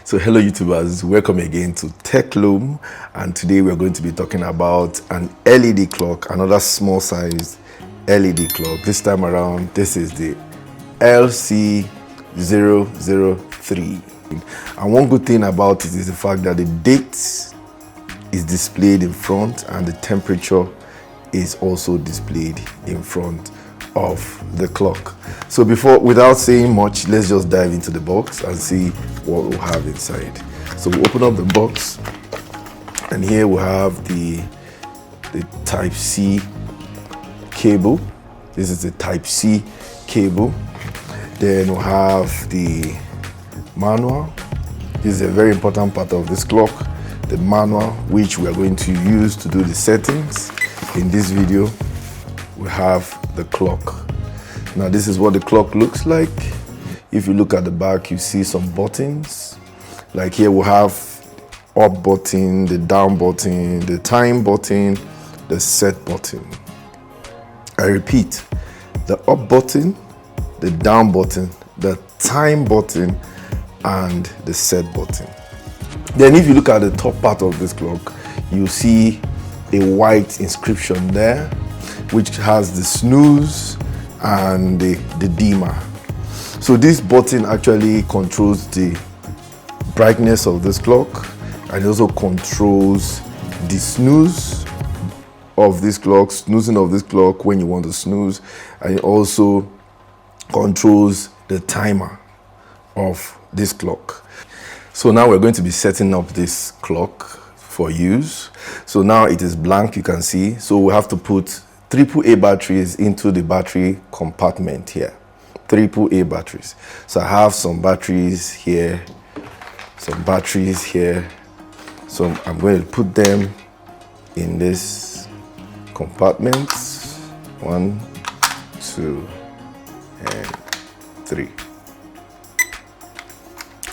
So hello YouTubers, welcome again to Techloom, and today we're going to be talking about an LED clock, another small size LED clock. This time around, this is the LC003. And one good thing about it is the fact that the date is displayed in front and the temperature is also displayed in front of the clock. So without saying much, let's just dive into the box and see what we'll have inside. So we open up the box, and here we have the type C cable. This is the type C cable. Then we have the manual. This is a very important part of this clock, the manual, which we are going to use to do the settings. In this video we have the clock. Now this is what the clock looks like. If you look at the back, you see some buttons. Like here we have up button, the down button, the time button, the set button. I repeat, the up button, the down button, the time button, and the set button. Then if you look at the top part of this clock, you see a white inscription there, which has the snooze and the dimmer. So this button actually controls the brightness of this clock, and it also controls the snooze of this clock, snoozing of this clock when you want to snooze, and it also controls the timer of this clock. So now we're going to be setting up this clock for use. So now it is blank, you can see. So we have to put AAA batteries into the battery compartment here. AAA batteries. So I have some batteries here, some batteries here. So I'm going to put them in this compartment. 1, 2, and 3.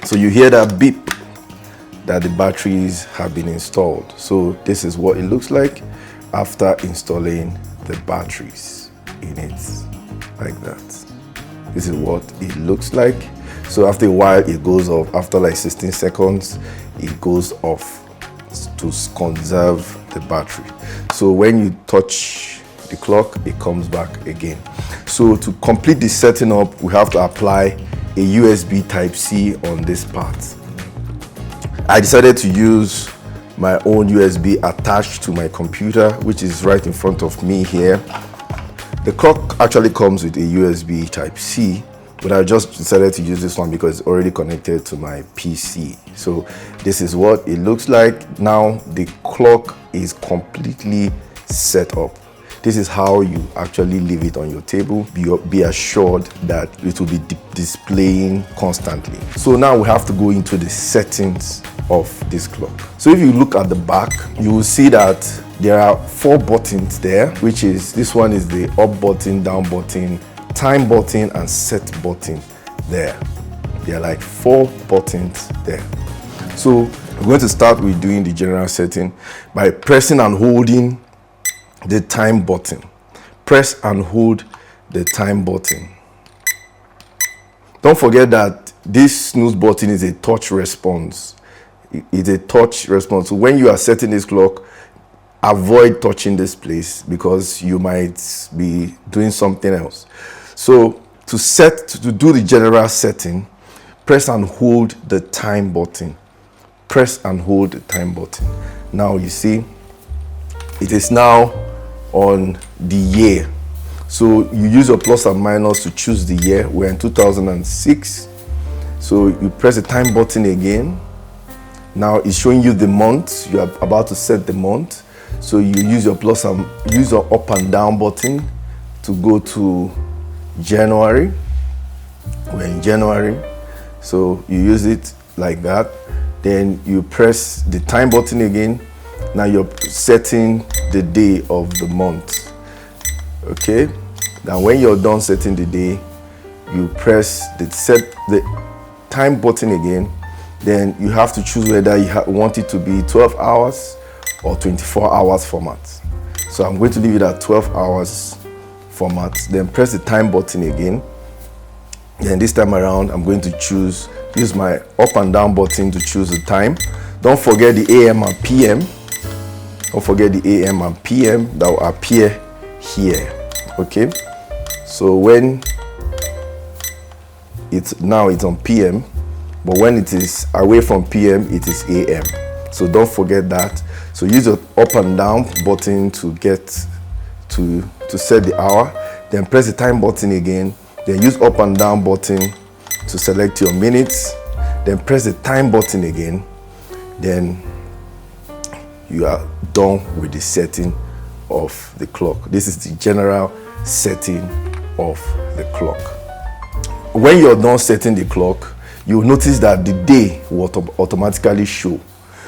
So you hear that beep that the batteries have been installed. So this is what it looks like after installing the batteries in it, like that. This is what it looks like. So after a while it goes off. After like 16 seconds it goes off to conserve the battery. So when you touch the clock, it comes back again. So to complete the setting up, we have to apply a USB type C on this part. I decided to use my own USB attached to my computer, which is right in front of me here. The clock actually comes with a USB type C, but I just decided to use this one because it's already connected to my PC. So this is what it looks like. Now the clock is completely set up. This is how you actually leave it on your table. Be assured that it will be displaying constantly. So now we have to go into the settings of this clock. So if you look at the back, you will see that there are 4 buttons there, which is, this one is the up button, down button, time button, and set button there. There are like 4 buttons there. So we're going to start with doing the general setting by pressing and holding the time button. Press and hold the time button. Don't forget that this snooze button is a touch response. It's a touch response. So when you are setting this clock, avoid touching this place because you might be doing something else. So to do the general setting, press and hold the time button. Press and hold the time button. Now you see it is now on the year. So you use your plus and minus to choose the year. We're in 2006. So you press the time button again. Now it's showing you the month. You are about to set the month. So you use your use your up and down button to go to January. We're in January. So you use it like that. Then you press the time button again. Now you're setting the day of the month. Okay. Now when you're done setting the day, you press the time button again. Then you have to choose whether you want it to be 12 hours or 24 hours format. So I'm going to leave it at 12 hours format. Then press the time button again. Then this time around, I'm going to choose use my up and down button to choose the time. Don't forget the AM and PM. Don't forget the AM and PM that will appear here. Okay, so when it's on PM, but when it is away from PM, it is AM. So don't forget that. So use your up and down button to get to set the hour. Then press the time button again. Then use up and down button to select your minutes. Then press the time button again. Then you are done with the setting of the clock. This is the general setting of the clock. When you're done setting the clock, you'll notice that the day will automatically show.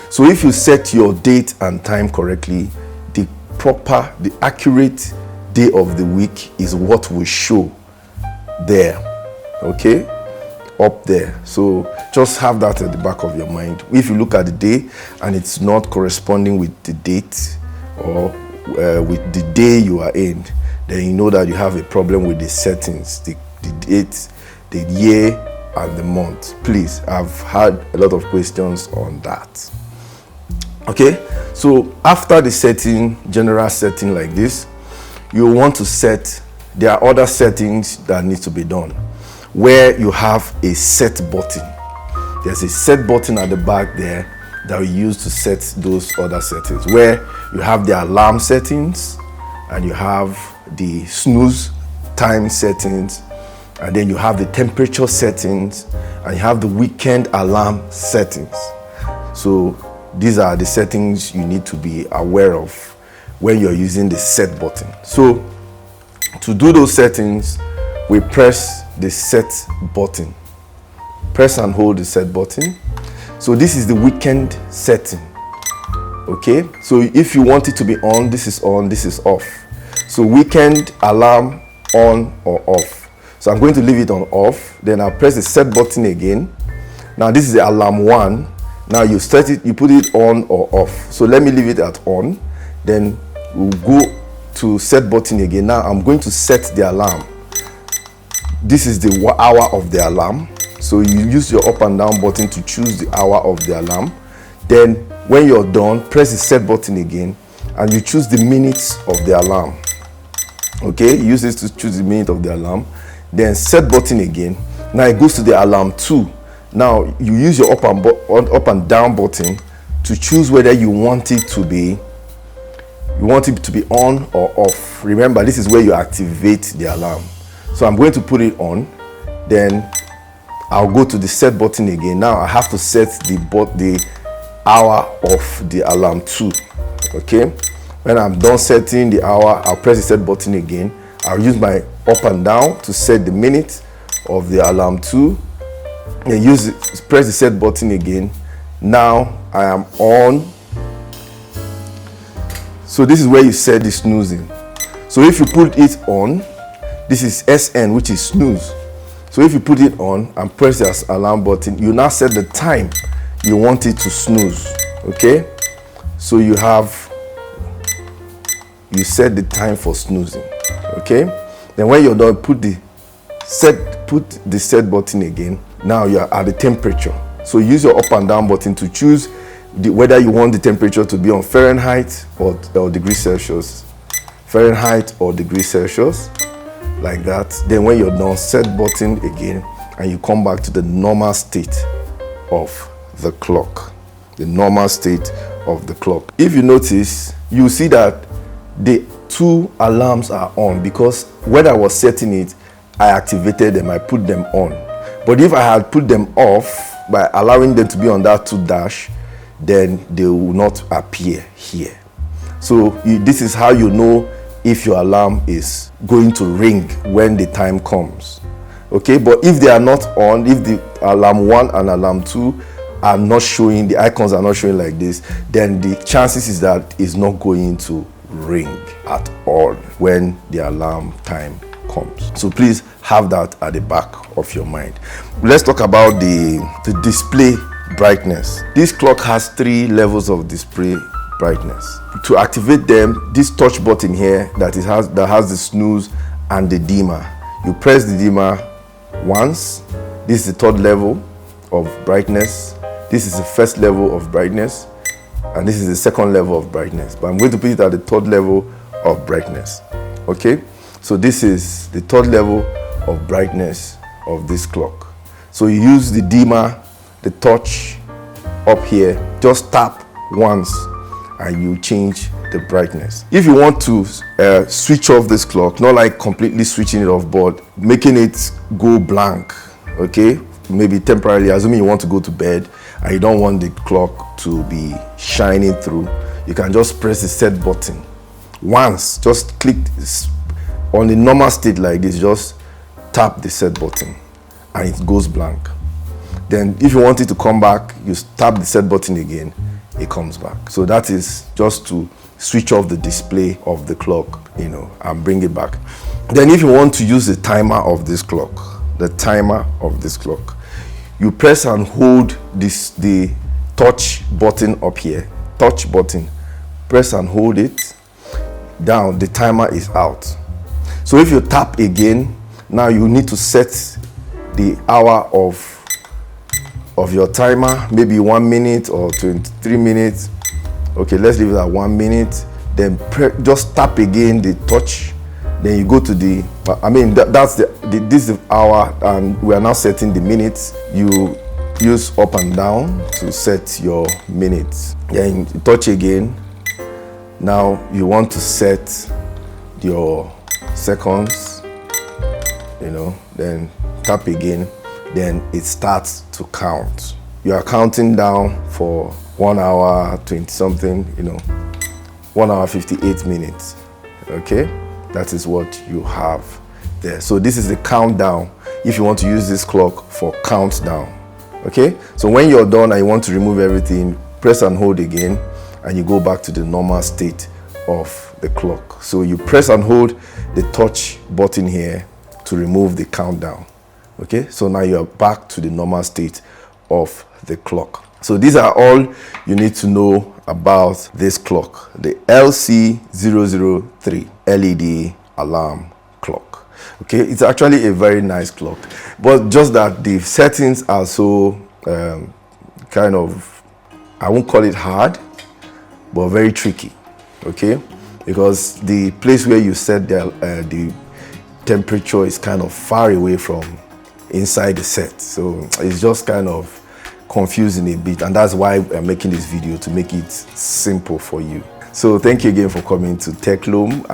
So if you set your date and time correctly, the accurate day of the week is what will show there, okay, up there. So just have that at the back of your mind. If you look at the day and it's not corresponding with the date or with the day you are in, then you know that you have a problem with the settings, the date, the year, and the month. Please, I've had a lot of questions on that. Okay, so after the setting, general setting like this, you want to set, there are other settings that need to be done, where you have a set button. There's a set button at the back there that we use to set those other settings, where you have the alarm settings and you have the snooze time settings, and then you have the temperature settings, and you have the weekend alarm settings. So these are the settings you need to be aware of when you're using the set button. So to do those settings, we press the set button. Press and hold the set button. So this is the weekend setting. Okay, so if you want it to be on, this is on, this is off. So weekend alarm on or off. So I'm going to leave it on off. Then I'll press the set button again. Now this is the alarm 1. Now you set it, you put it on or off. So let me leave it at on. Then we'll go to set button again. Now I'm going to set the alarm. This is the hour of the alarm. So you use your up and down button to choose the hour of the alarm. Then when you're done, press the set button again and you choose the minutes of the alarm. Okay, use this to choose the minute of the alarm. Then set button again. Now it goes to the alarm 2. Now you use your up and down button to choose whether you want it to be on or off. Remember, this is where you activate the alarm. So I'm going to put it on. Then I'll go to the set button again. Now I have to set the hour of the alarm 2. Okay, when I'm done setting the hour, I'll press the set button again. I'll use my up and down to set the minute of the alarm 2. And press the set button again. Now I am on. So this is where you set the snoozing. So if you put it on, this is SN, which is snooze. So if you put it on and press the alarm button, you now set the time you want it to snooze. Okay, so you set the time for snoozing. Okay, then when you're done, put the set button again. Now you are at the temperature. So use your up and down button to choose whether you want the temperature to be on Fahrenheit or degrees Celsius. Fahrenheit or degrees Celsius, like that. Then when you're done, set button again and you come back to the normal state of the clock. The normal state of the clock. If you notice, you see that the 2 alarms are on, because when I was setting it, I activated them, I put them on. But if I had put them off by allowing them to be on that 2 dash, then they will not appear here. So this is how you know if your alarm is going to ring when the time comes. Okay, but if they are not on, if the alarm 1 and alarm 2 are not showing, the icons are not showing like this, then the chances is that it's not going to ring at all when the alarm time comes. So please have that at the back of your mind. Let's talk about the display brightness. This clock has 3 levels of display brightness. To activate them, this touch button here that has the snooze and the dimmer. You press the dimmer once. This is the 3rd level of brightness. This is the first level of brightness, and this is the second level of brightness. But I'm going to put it at the third level of brightness. Okay, so this is the third level of brightness of this clock. So you use the dimmer, the touch up here, just tap once and you change the brightness. If you want to switch off this clock, not like completely switching it off, but making it go blank, okay, maybe temporarily, assuming you want to go to bed and you don't want the clock to be shining through, you can just press the set button once. Just click on the normal state like this, just tap the set button and it goes blank. Then if you want it to come back, you tap the set button again, it comes back. So that is just to switch off the display of the clock, you know, and bring it back. Then if you want to use the timer of this clock, you press and hold the touch button up here, touch button, press and hold it down, the timer is out. So if you tap again, now you need to set the hour of your timer, maybe 1 minute or 23 minutes. Okay, let's leave it at 1 minute. Then just tap again the touch. Then you go to the, this is the hour, and we are now setting the minutes. You use up and down to set your minutes. Then you touch again. Now you want to set your seconds, you know, then tap again, then it starts to count. You are counting down for 1 hour 20 something, you know, 1 hour 58 minutes. Okay, that is what you have there. So this is the countdown if you want to use this clock for countdown. Okay, so when you're done and you want to remove everything, press and hold again and you go back to the normal state of the clock. So you press and hold the touch button here to remove the countdown. Okay, so now you're back to the normal state of the clock. So these are all you need to know about this clock, the LC003 LED alarm clock. Okay, it's actually a very nice clock, but just that the settings are so kind of, I won't call it hard, but very tricky. Okay, because the place where you set the temperature is kind of far away from inside the set, so it's just kind of confusing a bit, and that's why I'm making this video, to make it simple for you. So thank you again for coming to Techloom.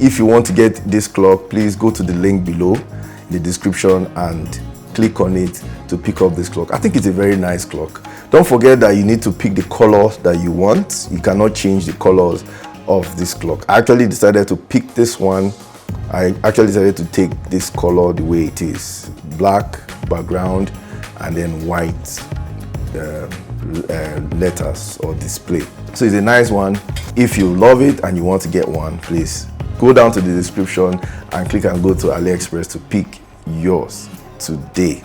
If you want to get this clock, please go to the link below in the description and click on it to pick up this clock. I think it's a very nice clock. Don't forget that you need to pick the color that you want. You cannot change the colors of this clock. I actually decided to pick this one. I actually decided to take this color the way it is, black background and then white letters or display. So it's a nice one. If you love it and you want to get one, please go down to the description and click and go to AliExpress to pick yours today.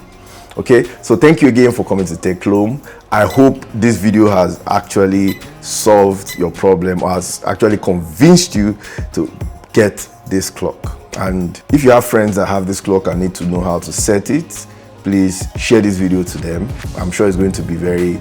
Okay, so thank you again for coming to Techloom. I hope this video has actually solved your problem, or has actually convinced you to get this clock. And if you have friends that have this clock and need to know how to set it, please share this video to them. I'm sure it's going to be very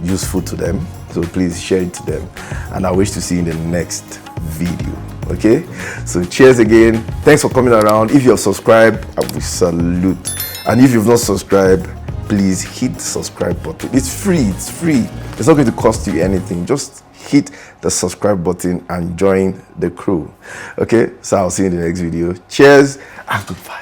useful to them, so please share it to them, and I wish to see you in the next video. Okay, so cheers again, thanks for coming around. If you have subscribed, I will salute, and if you've not subscribed, please hit the subscribe button. It's free, it's not going to cost you anything. Just hit the subscribe button and join the crew. Okay, so I'll see you in the next video. Cheers and goodbye.